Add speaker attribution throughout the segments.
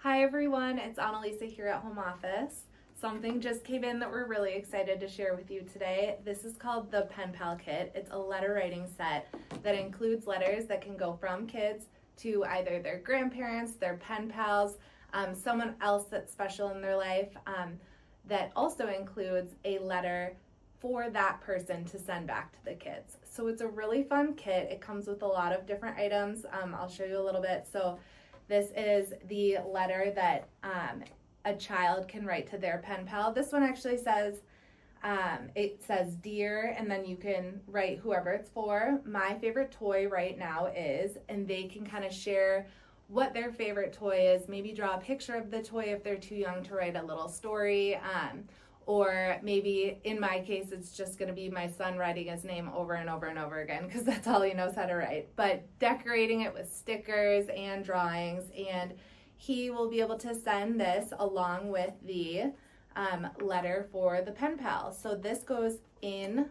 Speaker 1: Hi everyone, it's Annalisa here at Home Office. Something just came in that we're really excited to share with you today. This is called the Pen Pal Kit. It's a letter writing set that includes letters that can go from kids to either their grandparents, their pen pals, someone else that's special in their life, that also includes a letter for that person to send back to the kids. So it's a really fun kit. It comes with a lot of different items. I'll show you a little bit. So this is the letter that a child can write to their pen pal. This one actually says, it says dear, and then you can write whoever it's for. My favorite toy right now is, and they can kind of share what their favorite toy is, maybe draw a picture of the toy if they're too young to write a little story, or maybe in my case it's just going to be my son writing his name over and over and over again because that's all he knows how to write, but decorating it with stickers and drawings, and he will be able to send this along with the letter for the pen pal. So this goes in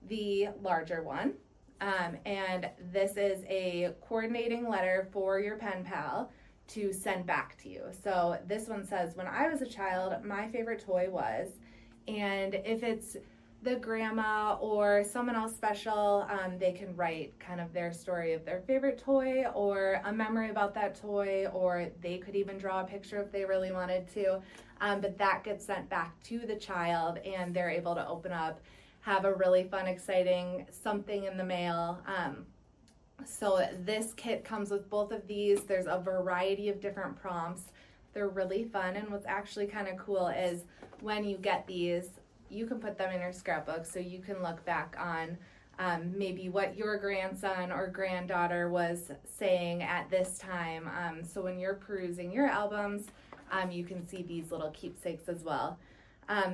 Speaker 1: the larger one, and this is a coordinating letter for your pen pal to send back to you. So this one says, when I was a child, my favorite toy was, and if it's the grandma or someone else special, they can write kind of their story of their favorite toy or a memory about that toy, or they could even draw a picture if they really wanted to, but that gets sent back to the child and they're able to open up, have a really fun, exciting something in the mail. So this kit comes with both of these. There's a variety of different prompts. They're really fun, and what's actually kind of cool is when you get these, you can put them in your scrapbook so you can look back on maybe what your grandson or granddaughter was saying at this time. So when you're perusing your albums, you can see these little keepsakes as well.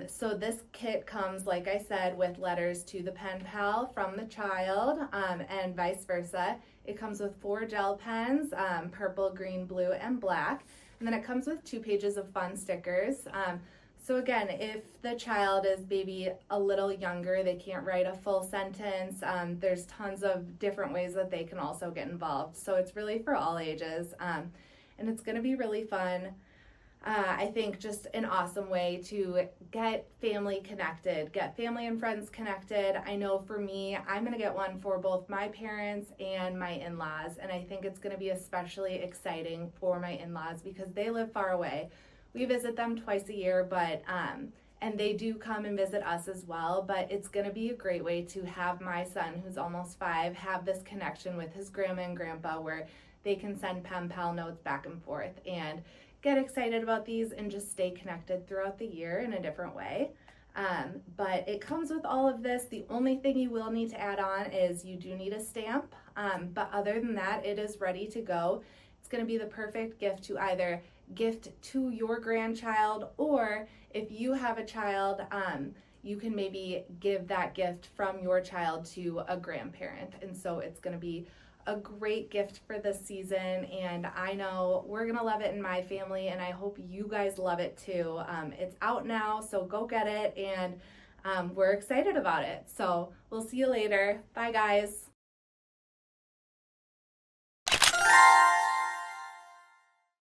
Speaker 1: So this kit comes, like I said, with letters to the pen pal from the child, and vice versa. It comes with 4 gel pens, purple, green, blue, and black. And then it comes with 2 pages of fun stickers. So again, if the child is maybe a little younger, they can't write a full sentence, there's tons of different ways that they can also get involved. So it's really for all ages, and it's going to be really fun. I think just an awesome way to get family connected, get family and friends connected. I know for me, I'm going to get one for both my parents and my in-laws, and I think it's going to be especially exciting for my in-laws because they live far away. We visit them twice a year, but and they do come and visit us as well, but it's going to be a great way to have my son, who's almost 5, have this connection with his grandma and grandpa where they can send pen pal notes back and forth and get excited about these and just stay connected throughout the year in a different way. But it comes with all of this. The only thing you will need to add on is you do need a stamp, but other than that, it is ready to go. It's going to be the perfect gift to either gift to your grandchild, or if you have a child, you can maybe give that gift from your child to a grandparent. And so it's going to be a great gift for this season, and I know we're gonna love it in my family, and I hope you guys love it too. It's out now, so go get it, and we're excited about it. So we'll see you later. Bye guys.